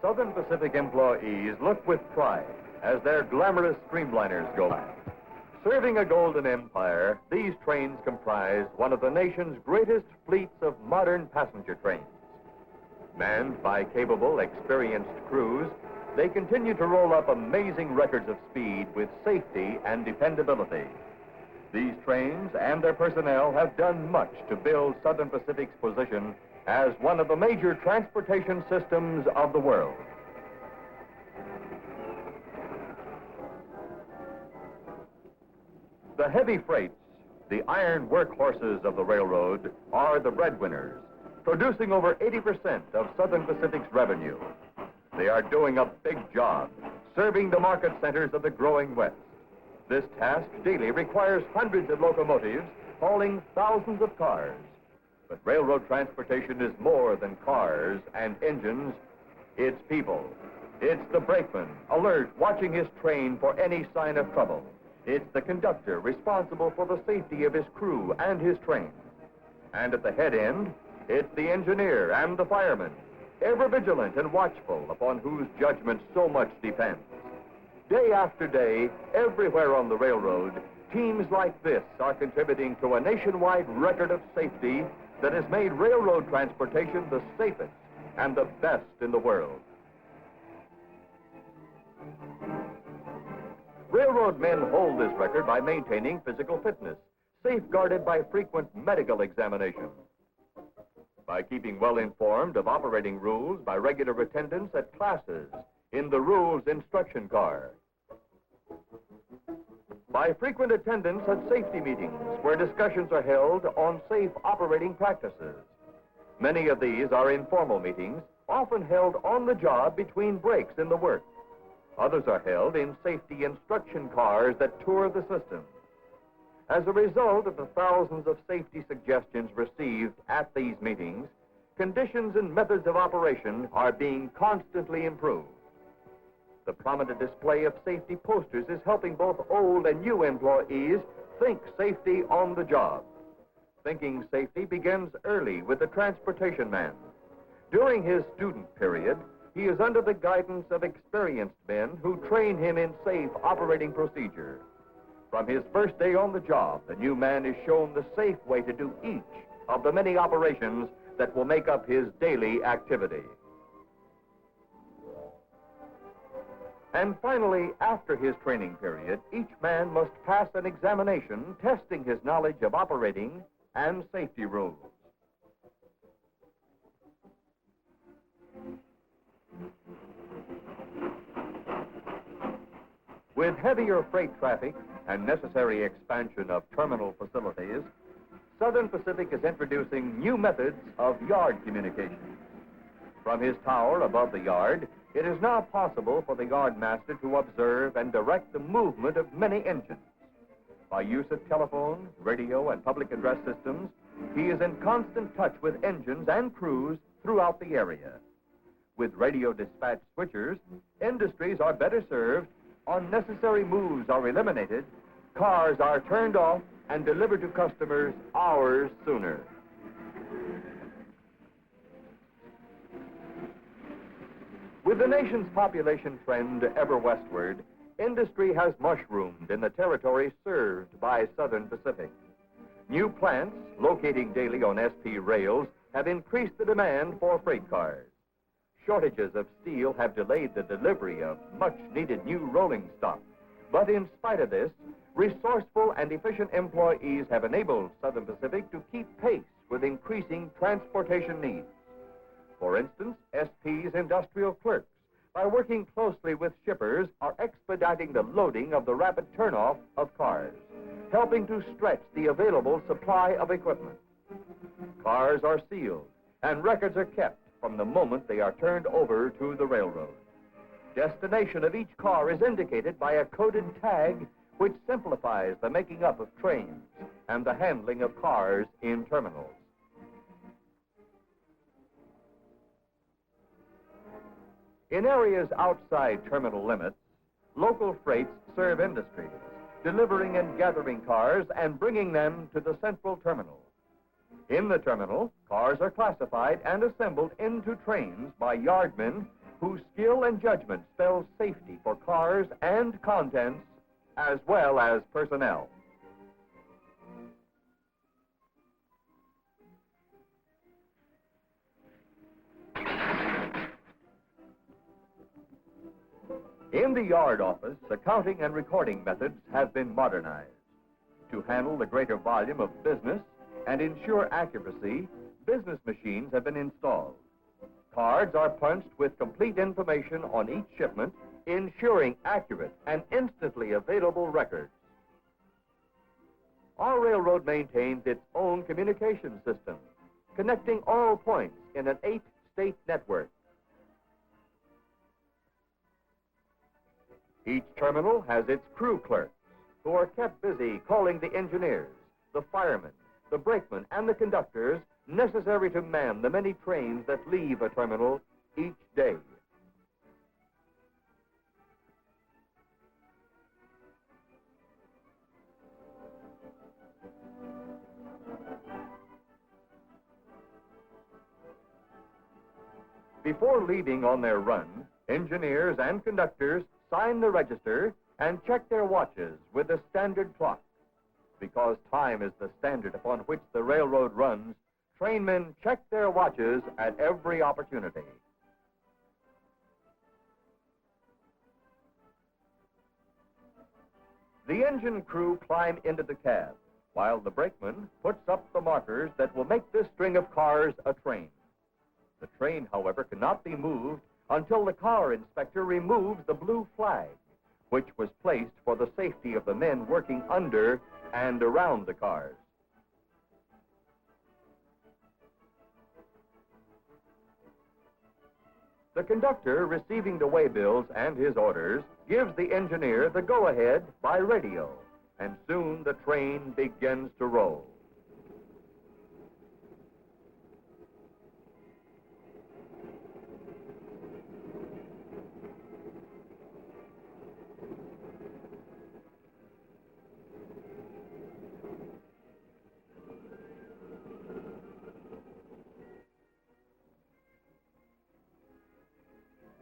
Southern Pacific employees look with pride as their glamorous streamliners go by. Serving a golden empire, these trains comprise one of the nation's greatest fleets of modern passenger trains. Manned by capable, experienced crews, they continue to roll up amazing records of speed with safety and dependability. These trains and their personnel have done much to build Southern Pacific's position as one of the major transportation systems of the world. The heavy freights, the iron workhorses of the railroad, are the breadwinners, producing over 80% of Southern Pacific's revenue. They are doing a big job, serving the market centers of the growing West. This task daily requires hundreds of locomotives hauling thousands of cars. But railroad transportation is more than cars and engines. It's people. It's the brakeman, alert, watching his train for any sign of trouble. It's the conductor, responsible for the safety of his crew and his train. And at the head end, it's the engineer and the fireman, ever vigilant and watchful, upon whose judgment so much depends. Day after day, everywhere on the railroad, teams like this are contributing to a nationwide record of safety that has made railroad transportation the safest and the best in the world. Railroad men hold this record by maintaining physical fitness, safeguarded by frequent medical examinations. By keeping well informed of operating rules by regular attendance at classes in the rules instruction car. By frequent attendance at safety meetings where discussions are held on safe operating practices. Many of these are informal meetings, often held on the job between breaks in the work. Others are held in safety instruction cars that tour the system. As a result of the thousands of safety suggestions received at these meetings, conditions and methods of operation are being constantly improved. The prominent display of safety posters is helping both old and new employees think safety on the job. Thinking safety begins early with the transportation man. During his student period, he is under the guidance of experienced men who train him in safe operating procedure. From his first day on the job, the new man is shown the safe way to do each of the many operations that will make up his daily activity. And finally, after his training period, each man must pass an examination testing his knowledge of operating and safety rules. With heavier freight traffic and necessary expansion of terminal facilities, Southern Pacific is introducing new methods of yard communication. From his tower above the yard, it is now possible for the yardmaster to observe and direct the movement of many engines. By use of telephone, radio, and public address systems, he is in constant touch with engines and crews throughout the area. With radio dispatch switchers, industries are better served, unnecessary moves are eliminated, cars are turned off and delivered to customers hours sooner. With the nation's population trend ever westward, industry has mushroomed in the territory served by Southern Pacific. New plants, locating daily on SP rails, have increased the demand for freight cars. Shortages of steel have delayed the delivery of much-needed new rolling stock. But in spite of this, resourceful and efficient employees have enabled Southern Pacific to keep pace with increasing transportation needs. For instance, SP's industrial clerks, by working closely with shippers, are expediting the loading of the rapid turnoff of cars, helping to stretch the available supply of equipment. Cars are sealed, and records are kept from the moment they are turned over to the railroad. Destination of each car is indicated by a coded tag which simplifies the making up of trains and the handling of cars in terminals. In areas outside terminal limits, local freights serve industries, delivering and gathering cars and bringing them to the central terminal. In the terminal, cars are classified and assembled into trains by yardmen whose skill and judgment spells safety for cars and contents as well as personnel. In the yard office, accounting and recording methods have been modernized. To handle the greater volume of business and ensure accuracy, business machines have been installed. Cards are punched with complete information on each shipment, ensuring accurate and instantly available records. Our railroad maintains its own communication system, connecting all points in an 8-state network. Each terminal has its crew clerks, who are kept busy calling the engineers, the firemen, the brakemen, and the conductors necessary to man the many trains that leave a terminal each day. Before leaving on their run, engineers and conductors sign the register and check their watches with the standard clock. Because time is the standard upon which the railroad runs, trainmen check their watches at every opportunity. The engine crew climb into the cab, while the brakeman puts up the markers that will make this string of cars a train. The train, however, cannot be moved until the car inspector removes the blue flag, which was placed for the safety of the men working under and around the cars. The conductor, receiving the waybills and his orders, gives the engineer the go-ahead by radio, and soon the train begins to roll.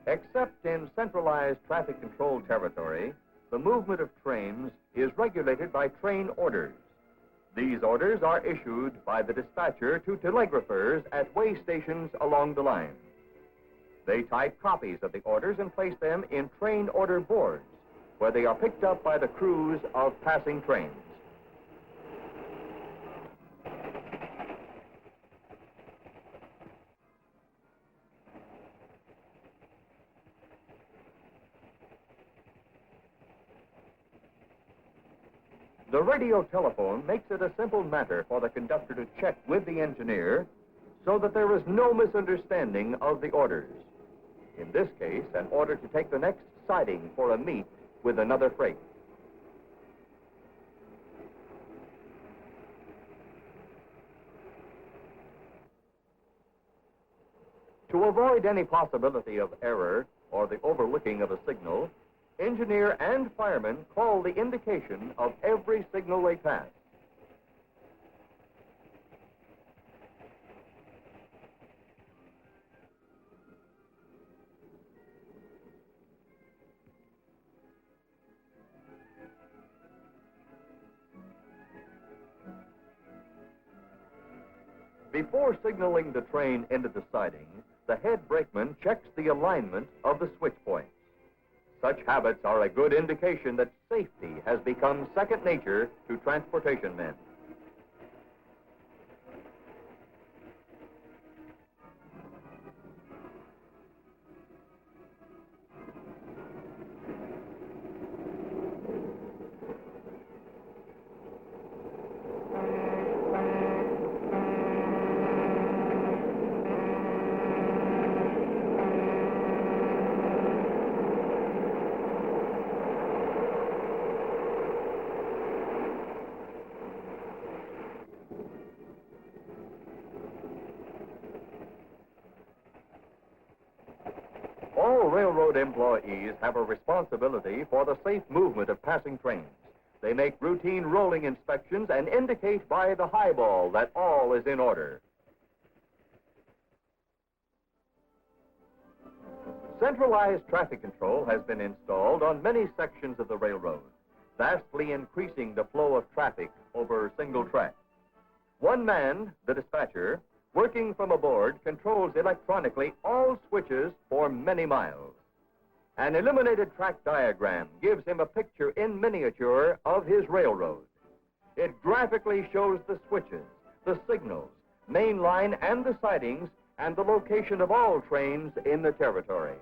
Except in centralized traffic control territory, the movement of trains is regulated by train orders. These orders are issued by the dispatcher to telegraphers at way stations along the line. They type copies of the orders and place them in train order boards, where they are picked up by the crews of passing trains. The radio telephone makes it a simple matter for the conductor to check with the engineer so that there is no misunderstanding of the orders. In this case, an order to take the next siding for a meet with another freight. To avoid any possibility of error or the overlooking of a signal, engineer and fireman call the indication of every signal they pass. Before signaling the train into the siding, the head brakeman checks the alignment of the switch points. Such habits are a good indication that safety has become second nature to transportation men. All railroad employees have a responsibility for the safe movement of passing trains. They make routine rolling inspections and indicate by the highball that all is in order. Centralized traffic control has been installed on many sections of the railroad, vastly increasing the flow of traffic over single track. One man, the dispatcher, working from aboard, controls electronically all switches for many miles. An illuminated track diagram gives him a picture in miniature of his railroad. It graphically shows the switches, the signals, main line and the sidings, and the location of all trains in the territory.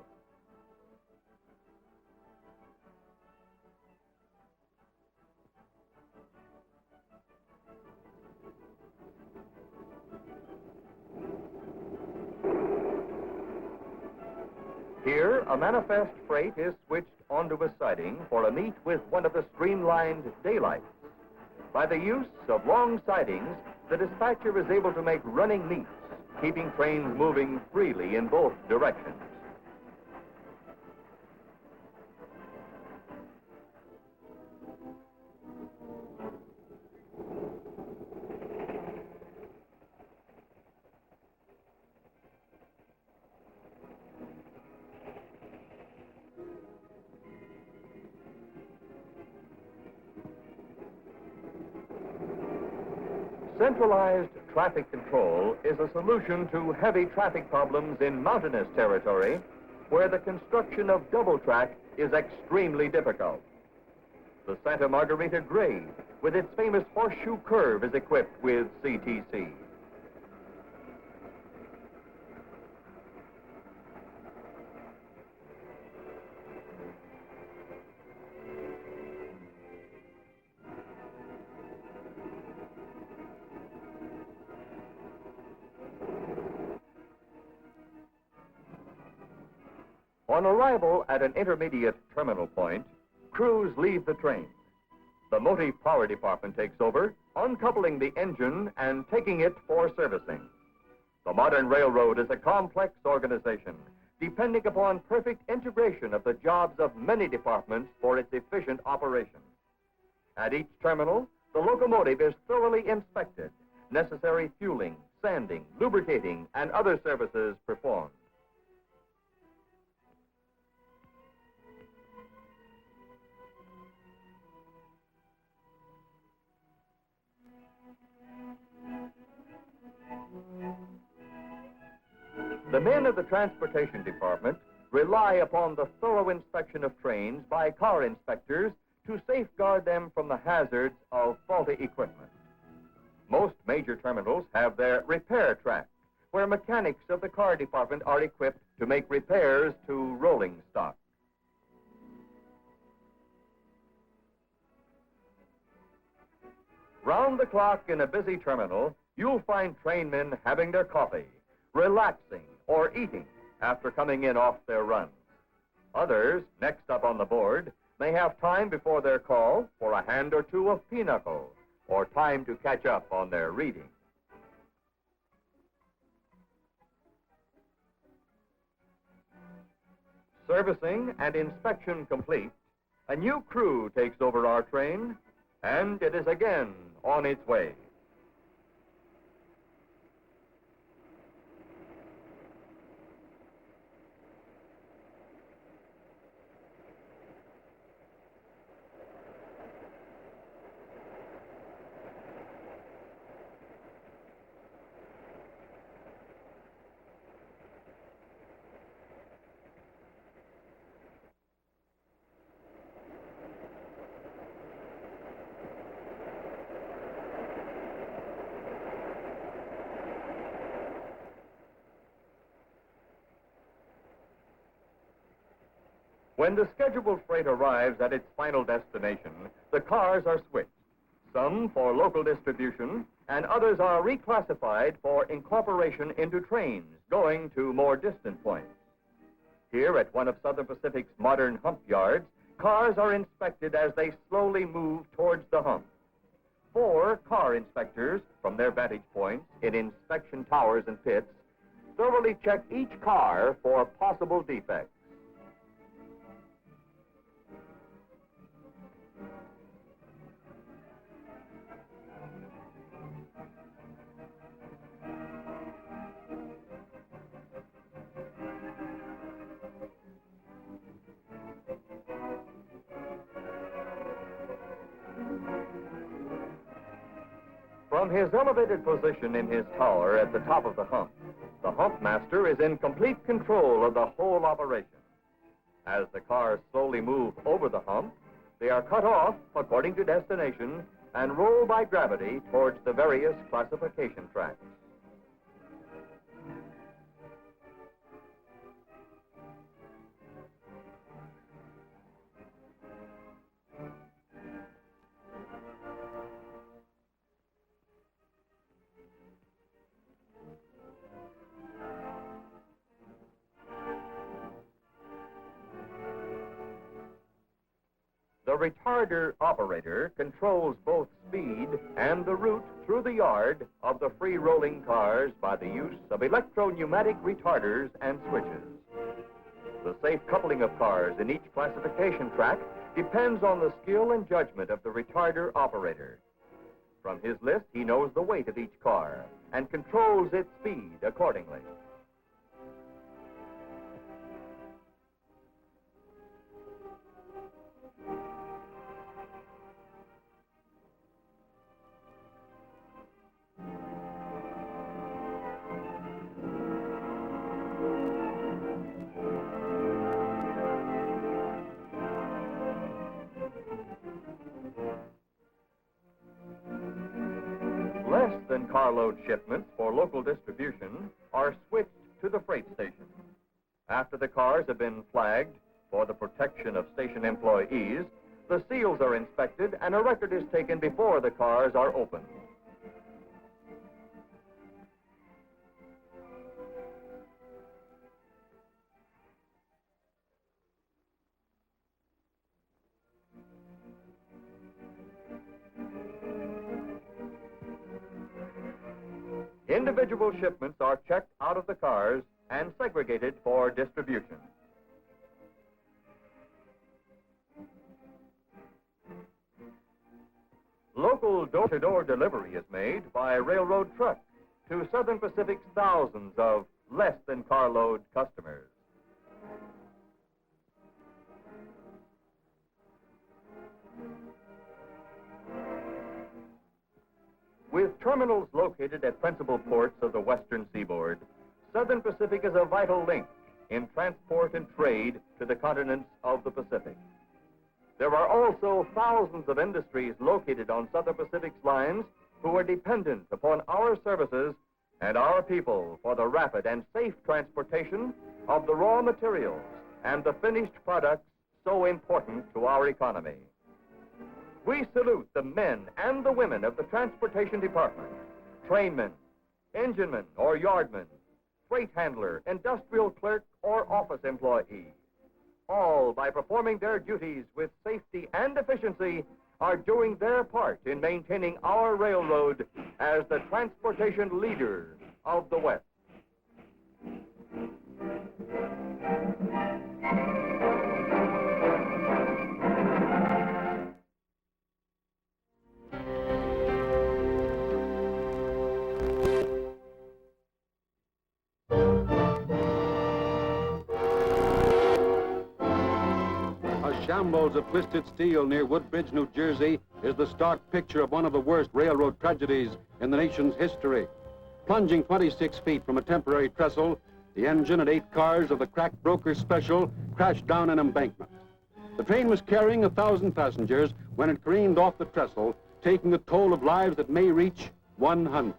Here, a manifest freight is switched onto a siding for a meet with one of the streamlined daylights. By the use of long sidings, the dispatcher is able to make running meets, keeping trains moving freely in both directions. Centralized traffic control is a solution to heavy traffic problems in mountainous territory where the construction of double track is extremely difficult. The Santa Margarita grade, with its famous horseshoe curve, is equipped with CTC. On arrival at an intermediate terminal point, crews leave the train. The motive power department takes over, uncoupling the engine and taking it for servicing. The modern railroad is a complex organization, depending upon perfect integration of the jobs of many departments for its efficient operation. At each terminal, the locomotive is thoroughly inspected, necessary fueling, sanding, lubricating, and other services performed. The men of the transportation department rely upon the thorough inspection of trains by car inspectors to safeguard them from the hazards of faulty equipment. Most major terminals have their repair track, where mechanics of the car department are equipped to make repairs to rolling stock. Round the clock in a busy terminal, you'll find trainmen having their coffee, relaxing, or eating after coming in off their runs. Others, next up on the board, may have time before their call for a hand or two of pinochle, or time to catch up on their reading. Servicing and inspection complete, a new crew takes over our train, and it is again on its way. When the scheduled freight arrives at its final destination, the cars are switched, some for local distribution, and others are reclassified for incorporation into trains going to more distant points. Here at one of Southern Pacific's modern hump yards, cars are inspected as they slowly move towards the hump. 4 car inspectors, from their vantage points in inspection towers and pits, thoroughly check each car for possible defects. From his elevated position in his tower at the top of the hump, the hump master is in complete control of the whole operation. As the cars slowly move over the hump, they are cut off according to destination and roll by gravity towards the various classification tracks. The retarder operator controls both speed and the route through the yard of the free-rolling cars by the use of electro-pneumatic retarders and switches. The safe coupling of cars in each classification track depends on the skill and judgment of the retarder operator. From his list, he knows the weight of each car and controls its speed accordingly. Less than carload shipments for local distribution are switched to the freight station. After the cars have been flagged for the protection of station employees, the seals are inspected and a record is taken before the cars are opened. Individual shipments are checked out of the cars and segregated for distribution. Local door-to-door delivery is made by railroad truck to Southern Pacific's thousands of less-than-carload customers. With terminals located at principal ports of the western seaboard, Southern Pacific is a vital link in transport and trade to the continents of the Pacific. There are also thousands of industries located on Southern Pacific's lines who are dependent upon our services and our people for the rapid and safe transportation of the raw materials and the finished products so important to our economy. We salute the men and the women of the Transportation Department, trainmen, enginemen or yardmen, freight handler, industrial clerk, or office employee. All, by performing their duties with safety and efficiency, are doing their part in maintaining our railroad as the transportation leader of the West. Shambles of twisted steel near Woodbridge, New Jersey, is the stark picture of one of the worst railroad tragedies in the nation's history. Plunging 26 feet from a temporary trestle, the engine and 8 cars of the Crack Broker Special crashed down an embankment. The train was carrying 1,000 passengers when it careened off the trestle, taking a toll of lives that may reach 100.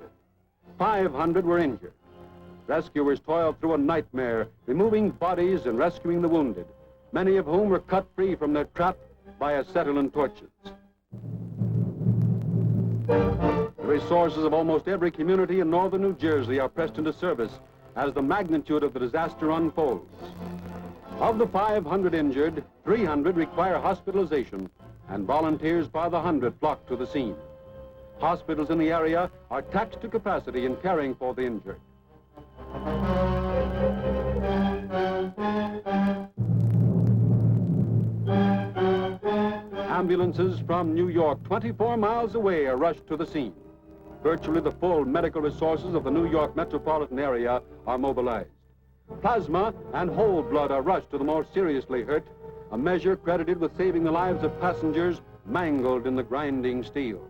500 were injured. Rescuers toiled through a nightmare, removing bodies and rescuing the wounded, many of whom were cut free from their trap by acetylene torches. The resources of almost every community in northern New Jersey are pressed into service as the magnitude of the disaster unfolds. Of the 500 injured, 300 require hospitalization, and volunteers by the hundred flock to the scene. Hospitals in the area are taxed to capacity in caring for the injured. Ambulances from New York, 24 miles away, are rushed to the scene. Virtually the full medical resources of the New York metropolitan area are mobilized. Plasma and whole blood are rushed to the more seriously hurt, a measure credited with saving the lives of passengers mangled in the grinding steel.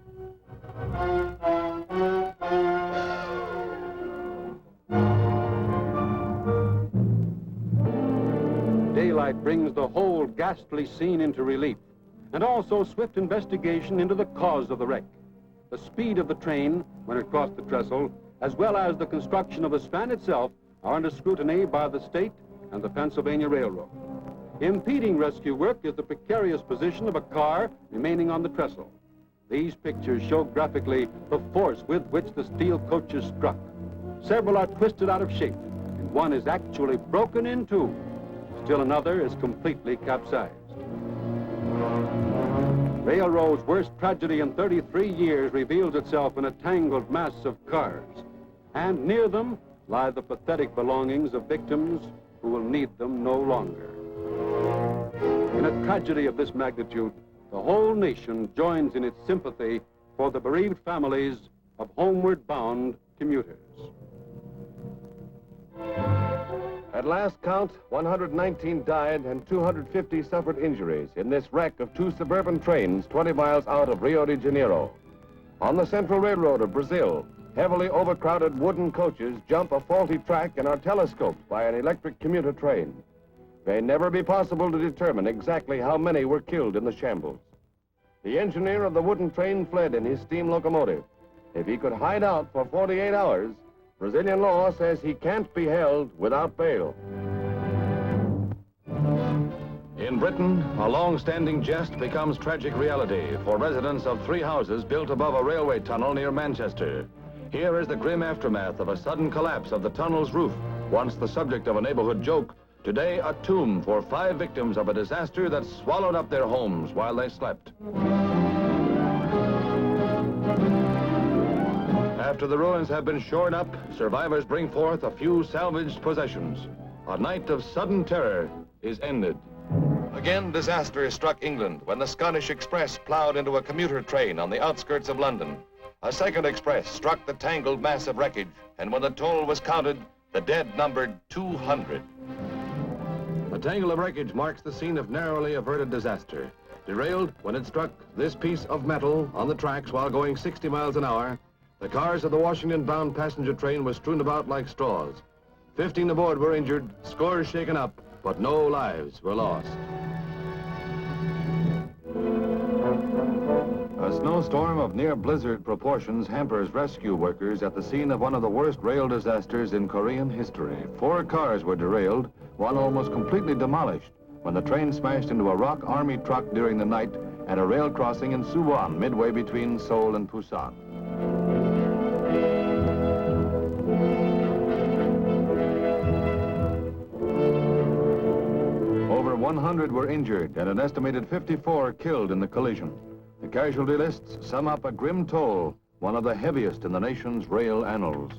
daylight brings the whole ghastly scene into relief, and also swift investigation into the cause of the wreck. The speed of the train when it crossed the trestle, as well as the construction of the span itself, are under scrutiny by the state and the Pennsylvania Railroad. Impeding rescue work is the precarious position of a car remaining on the trestle. These pictures show graphically the force with which the steel coaches struck. Several are twisted out of shape, and one is actually broken in two. Still another is completely capsized. Railroad's worst tragedy in 33 years reveals itself in a tangled mass of cars, and near them lie the pathetic belongings of victims who will need them no longer. In a tragedy of this magnitude, the whole nation joins in its sympathy for the bereaved families of homeward bound commuters. At last count, 119 died and 250 suffered injuries in this wreck of two suburban trains 20 miles out of Rio de Janeiro. On the Central Railroad of Brazil, heavily overcrowded wooden coaches jump a faulty track and are telescoped by an electric commuter train. It may never be possible to determine exactly how many were killed in the shambles. The engineer of the wooden train fled in his steam locomotive. If he could hide out for 48 hours, Brazilian law says he can't be held without bail. In Britain, a long-standing jest becomes tragic reality for residents of 3 houses built above a railway tunnel near Manchester. Here is the grim aftermath of a sudden collapse of the tunnel's roof, once the subject of a neighborhood joke, today a tomb for 5 victims of a disaster that swallowed up their homes while they slept. After the ruins have been shored up, survivors bring forth a few salvaged possessions. A night of sudden terror is ended. Again, disaster struck England when the Scottish Express plowed into a commuter train on the outskirts of London. A second express struck the tangled mass of wreckage, and when the toll was counted, the dead numbered 200. A tangle of wreckage marks the scene of narrowly averted disaster. Derailed when it struck this piece of metal on the tracks while going 60 miles an hour, the cars of the Washington-bound passenger train were strewn about like straws. 15 aboard were injured, scores shaken up, but no lives were lost. A snowstorm of near blizzard proportions hampers rescue workers at the scene of one of the worst rail disasters in Korean history. 4 cars were derailed, one almost completely demolished, when the train smashed into a ROK Army truck during the night at a rail crossing in Suwon, midway between Seoul and Busan. Over 100 were injured and an estimated 54 killed in the collision. The casualty lists sum up a grim toll, one of the heaviest in the nation's rail annals.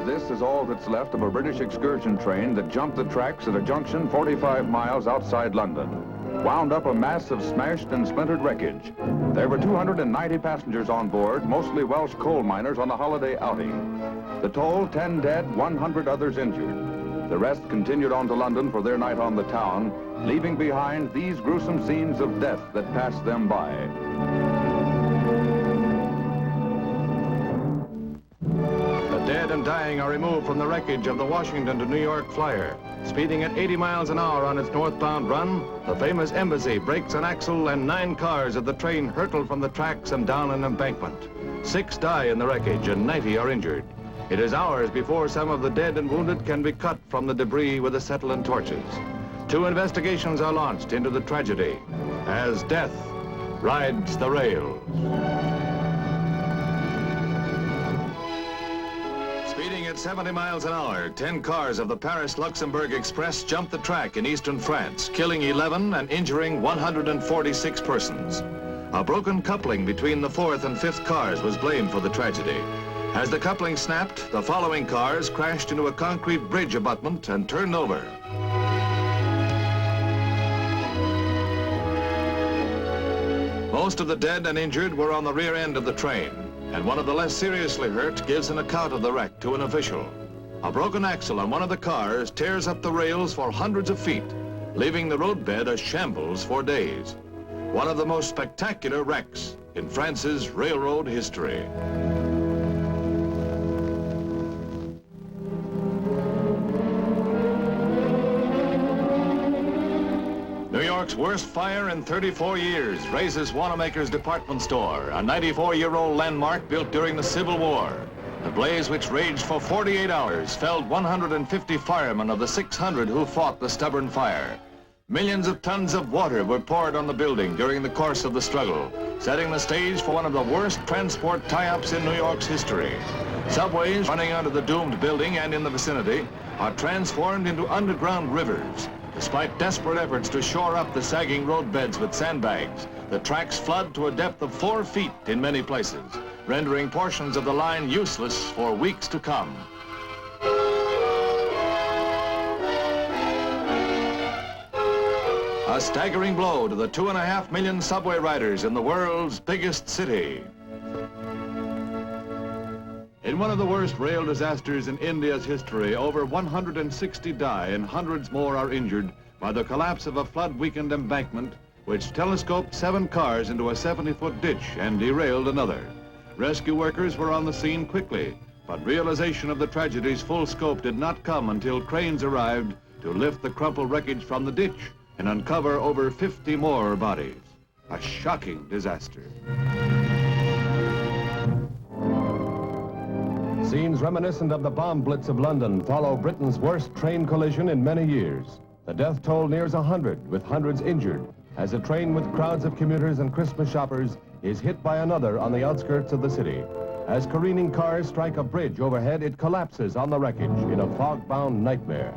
This is all that's left of a British excursion train that jumped the tracks at a junction 45 miles outside London. Wound up a mass of smashed and splintered wreckage. There were 290 passengers on board, mostly Welsh coal miners on a holiday outing. The toll, 10 dead, 100 others injured. The rest continued on to London for their night on the town, leaving behind these gruesome scenes of death that passed them by. The dead and dying are removed from the wreckage of the Washington to New York Flyer. Speeding at 80 miles an hour on its northbound run, the famous Embassy breaks an axle and 9 cars of the train hurtle from the tracks and down an embankment. 6 die in the wreckage and 90 are injured. It is hours before some of the dead and wounded can be cut from the debris with acetylene torches. 2 investigations are launched into the tragedy as death rides the rails. Speeding at 70 miles an hour, 10 cars of the Paris-Luxembourg Express jumped the track in eastern France, killing 11 and injuring 146 persons. A broken coupling between the 4th and 5th cars was blamed for the tragedy. As the coupling snapped, the following cars crashed into a concrete bridge abutment and turned over. Most of the dead and injured were on the rear end of the train, and one of the less seriously hurt gives an account of the wreck to an official. A broken axle on one of the cars tears up the rails for hundreds of feet, leaving the roadbed a shambles for days. One of the most spectacular wrecks in France's railroad history. York's worst fire in 34 years razes Wanamaker's department store, a 94-year-old landmark built during the Civil War. The blaze, which raged for 48 hours, felled 150 firemen of the 600 who fought the stubborn fire. Millions of tons of water were poured on the building during the course of the struggle, setting the stage for one of the worst transport tie-ups in New York's history. Subways running under the doomed building and in the vicinity are transformed into underground rivers. Despite desperate efforts to shore up the sagging roadbeds with sandbags, the tracks flood to a depth of 4 feet in many places, rendering portions of the line useless for weeks to come. A staggering blow to the 2.5 million subway riders in the world's biggest city. In one of the worst rail disasters in India's history, over 160 die and hundreds more are injured by the collapse of a flood-weakened embankment which telescoped 7 cars into a 70-foot ditch and derailed another. Rescue workers were on the scene quickly, but realization of the tragedy's full scope did not come until cranes arrived to lift the crumpled wreckage from the ditch and uncover over 50 more bodies. A shocking disaster. Scenes reminiscent of the bomb blitz of London follow Britain's worst train collision in many years. The death toll nears 100, with hundreds injured, as a train with crowds of commuters and Christmas shoppers is hit by another on the outskirts of the city. As careening cars strike a bridge overhead, it collapses on the wreckage in a fog-bound nightmare.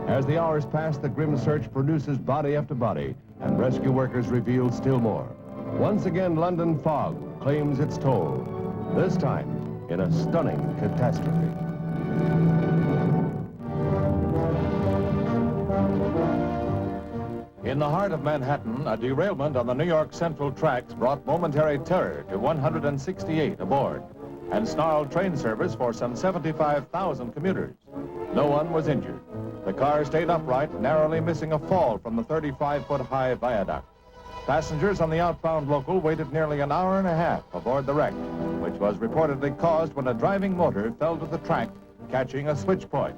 As the hours pass, the grim search produces body after body, and rescue workers reveal still more. Once again, London fog claims its toll, this time in a stunning catastrophe. In the heart of Manhattan, a derailment on the New York Central tracks brought momentary terror to 168 aboard and snarled train service for some 75,000 commuters. No one was injured. The car stayed upright, narrowly missing a fall from the 35-foot-high viaduct. Passengers on the outbound local waited nearly an hour and a half aboard the wreck, which was reportedly caused when a driving motor fell to the track, catching a switch point.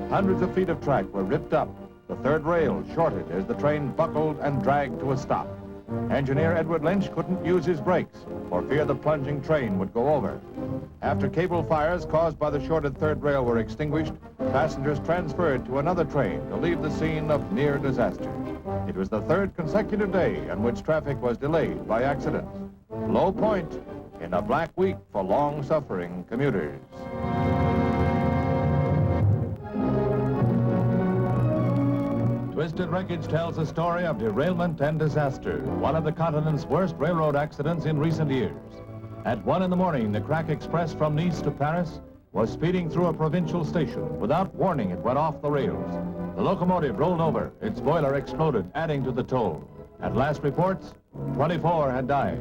Hundreds of feet of track were ripped up. The third rail shorted as the train buckled and dragged to a stop. Engineer Edward Lynch couldn't use his brakes for fear the plunging train would go over. After cable fires caused by the shorted third rail were extinguished, passengers transferred to another train to leave the scene of near disaster. It was the third consecutive day on which traffic was delayed by accidents. Low point in a black week for long-suffering commuters. Twisted Wreckage tells a story of derailment and disaster, one of the continent's worst railroad accidents in recent years. At 1 in the morning, the Crack Express from Nice to Paris was speeding through a provincial station. Without warning, it went off the rails. The locomotive rolled over. Its boiler exploded, adding to the toll. At last reports, 24 had died.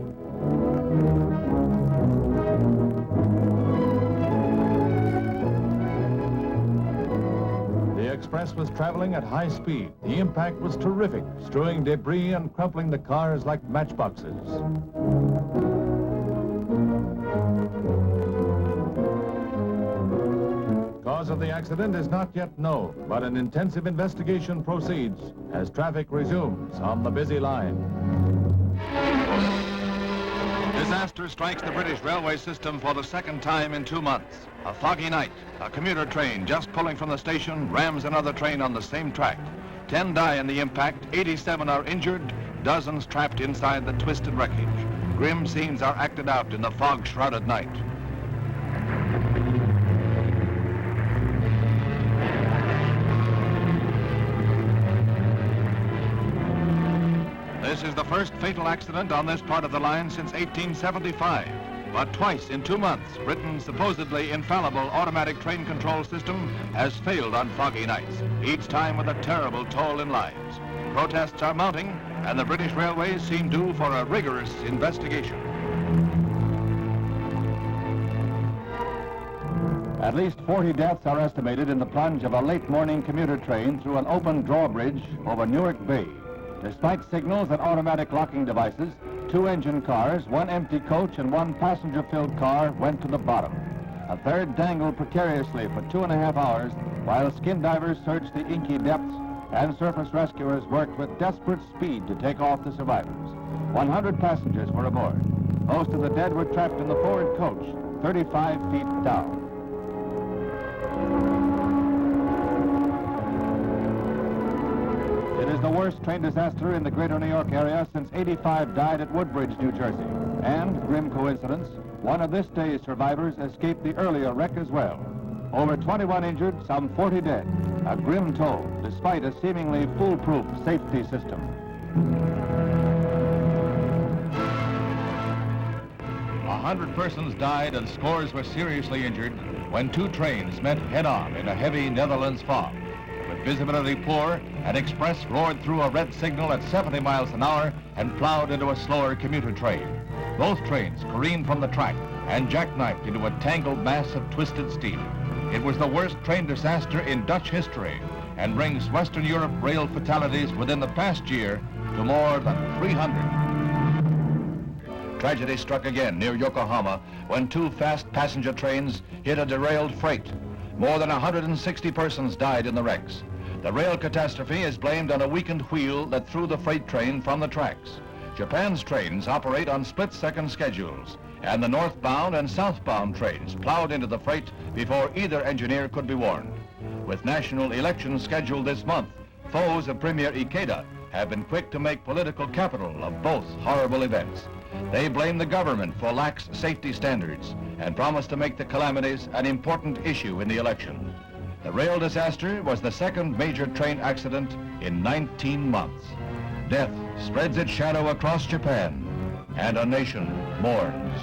The express was traveling at high speed. The impact was terrific, strewing debris and crumpling the cars like matchboxes. Cause of the accident is not yet known, but an intensive investigation proceeds as traffic resumes on the busy line. Disaster strikes the British railway system for the second time in 2 months. A foggy night, a commuter train just pulling from the station rams another train on the same track. 10 die in the impact, 87 are injured, dozens trapped inside the twisted wreckage. Grim scenes are acted out in the fog-shrouded night. This is the first fatal accident on this part of the line since 1875. But twice in 2 months, Britain's supposedly infallible automatic train control system has failed on foggy nights, each time with a terrible toll in lives. Protests are mounting, and the British Railways seem due for a rigorous investigation. At least 40 deaths are estimated in the plunge of a late morning commuter train through an open drawbridge over Newark Bay. Despite signals and automatic locking devices, 2 engine cars, 1 empty coach, and 1 passenger-filled car went to the bottom. A third dangled precariously for 2.5 hours while skin divers searched the inky depths and surface rescuers worked with desperate speed to take off the survivors. 100 passengers were aboard. Most of the dead were trapped in the forward coach, 35 feet down. It is the worst train disaster in the greater New York area since 85 died at Woodbridge, New Jersey. And, grim coincidence, one of this day's survivors escaped the earlier wreck as well. Over 21 injured, some 40 dead. A grim toll, despite a seemingly foolproof safety system. 100 persons died and scores were seriously injured when two trains met head-on in a heavy Netherlands fog. With visibility poor, an express roared through a red signal at 70 miles an hour and plowed into a slower commuter train. Both trains careened from the track and jackknifed into a tangled mass of twisted steel. It was the worst train disaster in Dutch history and brings Western Europe rail fatalities within the past year to more than 300. Tragedy struck again near Yokohama when two fast passenger trains hit a derailed freight. More than 160 persons died in the wrecks. The rail catastrophe is blamed on a weakened wheel that threw the freight train from the tracks. Japan's trains operate on split-second schedules, and the northbound and southbound trains plowed into the freight before either engineer could be warned. With national elections scheduled this month, foes of Premier Ikeda have been quick to make political capital of both horrible events. They blame the government for lax safety standards and promise to make the calamities an important issue in the election. The rail disaster was the second major train accident in 19 months. Death spreads its shadow across Japan, and a nation mourns.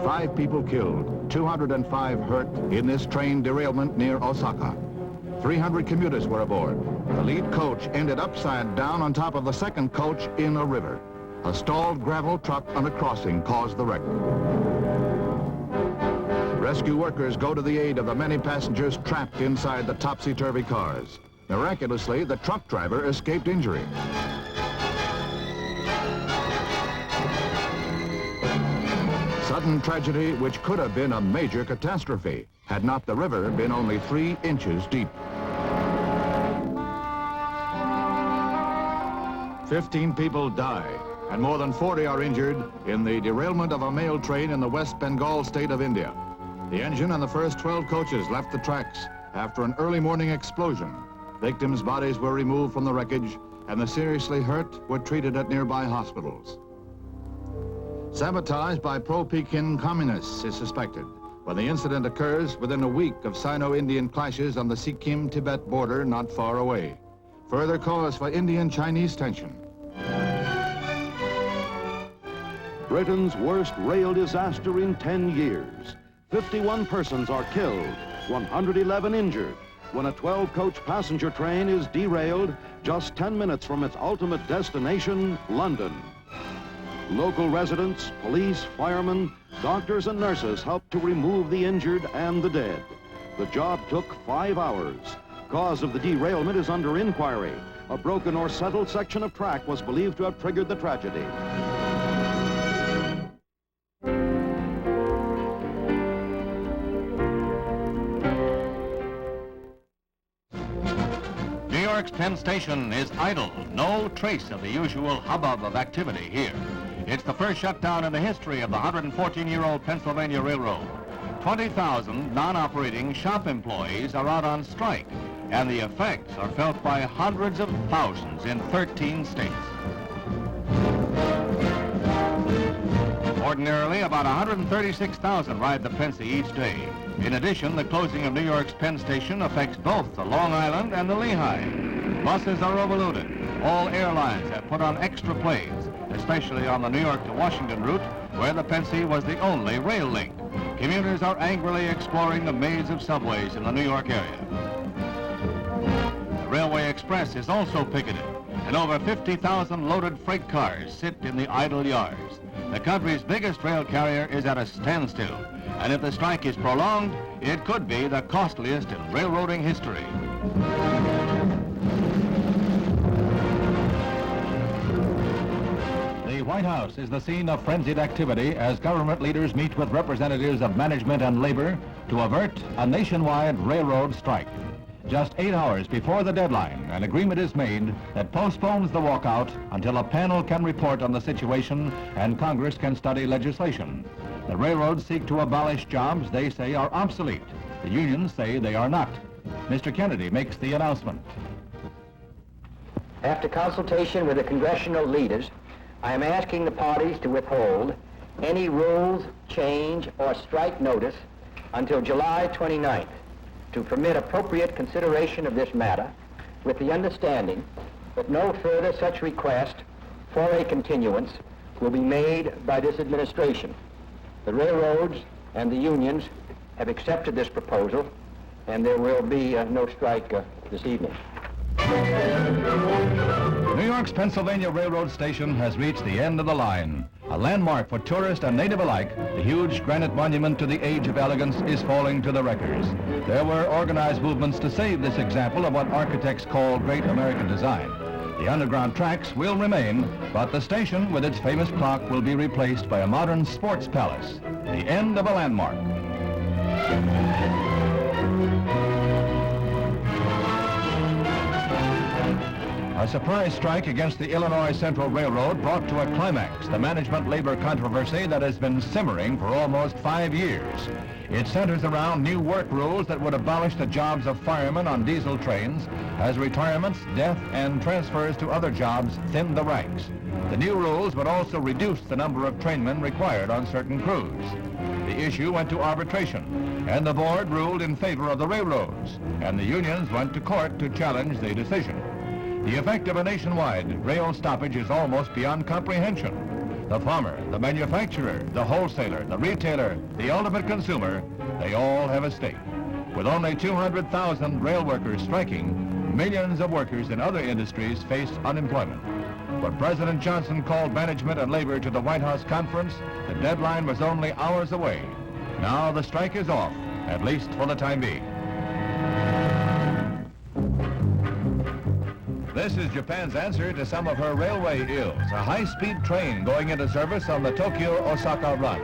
Five people killed, 205 hurt in this train derailment near Osaka. 300 commuters were aboard. The lead coach ended upside down on top of the second coach in a river. A stalled gravel truck on a crossing caused the wreck. Rescue workers go to the aid of the many passengers trapped inside the topsy-turvy cars. Miraculously, the truck driver escaped injury. Sudden tragedy which could have been a major catastrophe had not the river been only 3 inches deep. 15 people die and more than 40 are injured in the derailment of a mail train in the West Bengal state of India. The engine and the first 12 coaches left the tracks after an early morning explosion. Victims' bodies were removed from the wreckage and the seriously hurt were treated at nearby hospitals. Sabotage by pro-Pekin communists is suspected when the incident occurs within a week of Sino-Indian clashes on the Sikkim-Tibet border not far away. Further cause for Indian-Chinese tension. Britain's worst rail disaster in 10 years. 51 persons are killed, 111 injured, when a 12-coach passenger train is derailed just 10 minutes from its ultimate destination, London. Local residents, police, firemen, doctors and nurses helped to remove the injured and the dead. The job took 5 hours. Cause of the derailment is under inquiry. A broken or settled section of track was believed to have triggered the tragedy. New York's Penn Station is idle. No trace of the usual hubbub of activity here. It's the first shutdown in the history of the 114-year-old Pennsylvania Railroad. 20,000 non-operating shop employees are out on strike, and the effects are felt by hundreds of thousands in 13 states. Ordinarily, about 136,000 ride the Pennsy each day. In addition, the closing of New York's Penn Station affects both the Long Island and the Lehigh. Buses are overloaded. All airlines have put on extra planes, especially on the New York to Washington route, where the Pennsy was the only rail link. Commuters are angrily exploring the maze of subways in the New York area. The Railway Express is also picketed, and over 50,000 loaded freight cars sit in the idle yards. The country's biggest rail carrier is at a standstill, and if the strike is prolonged, it could be the costliest in railroading history. The White House is the scene of frenzied activity as government leaders meet with representatives of management and labor to avert a nationwide railroad strike. Just 8 hours before the deadline, an agreement is made that postpones the walkout until a panel can report on the situation and Congress can study legislation. The railroads seek to abolish jobs they say are obsolete. The unions say they are not. Mr. Kennedy makes the announcement. After consultation with the congressional leaders, I am asking the parties to withhold any rules, change, or strike notice until July 29th to permit appropriate consideration of this matter with the understanding that no further such request for a continuance will be made by this administration. The railroads and the unions have accepted this proposal, and there will be no strike this evening. New York's Pennsylvania Railroad Station has reached the end of the line. A landmark for tourist and native alike, the huge granite monument to the age of elegance is falling to the wreckers. There were organized movements to save this example of what architects call great American design. The underground tracks will remain, but the station with its famous clock will be replaced by a modern sports palace. The end of a landmark. A surprise strike against the Illinois Central Railroad brought to a climax the management-labor controversy that has been simmering for almost 5 years. It centers around new work rules that would abolish the jobs of firemen on diesel trains as retirements, death, and transfers to other jobs thin the ranks. The new rules would also reduce the number of trainmen required on certain crews. The issue went to arbitration, and the board ruled in favor of the railroads, and the unions went to court to challenge the decision. The effect of a nationwide rail stoppage is almost beyond comprehension. The farmer, the manufacturer, the wholesaler, the retailer, the ultimate consumer, they all have a stake. With only 200,000 rail workers striking, millions of workers in other industries face unemployment. When President Johnson called management and labor to the White House conference, the deadline was only hours away. Now the strike is off, at least for the time being. This is Japan's answer to some of her railway ills. A high-speed train going into service on the Tokyo-Osaka run.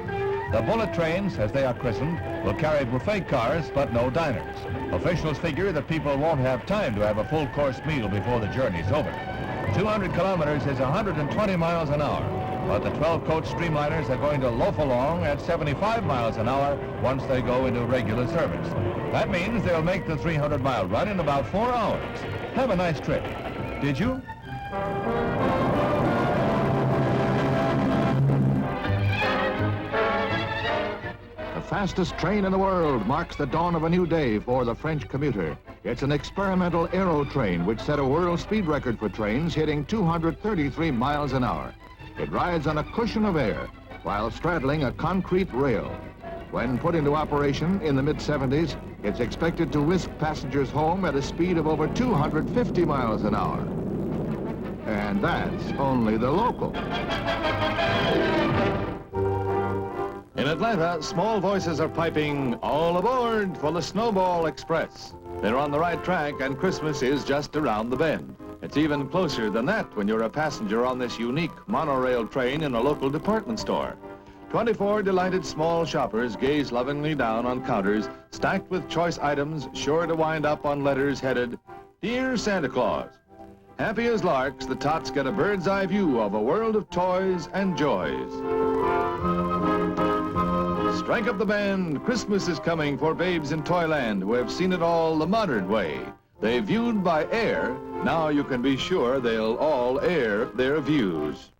The bullet trains, as they are christened, will carry buffet cars, but no diners. Officials figure that people won't have time to have a full-course meal before the journey's over. 200 kilometers is 120 miles an hour, but the 12-coach streamliners are going to loaf along at 75 miles an hour once they go into regular service. That means they'll make the 300-mile run in about 4 hours. Have a nice trip. Did you? The fastest train in the world marks the dawn of a new day for the French commuter. It's an experimental aero train which set a world speed record for trains hitting 233 miles an hour. It rides on a cushion of air while straddling a concrete rail. When put into operation in the mid-70s, it's expected to whisk passengers home at a speed of over 250 miles an hour. And that's only the local. In Atlanta, small voices are piping, "All aboard for the Snowball Express." They're on the right track, and Christmas is just around the bend. It's even closer than that when you're a passenger on this unique monorail train in a local department store. 24 delighted small shoppers gaze lovingly down on counters stacked with choice items sure to wind up on letters headed, "Dear Santa Claus." Happy as larks, the tots get a bird's eye view of a world of toys and joys. Strike up the band. Christmas is coming for babes in Toyland who have seen it all the modern way. They viewed by air. Now you can be sure they'll all air their views.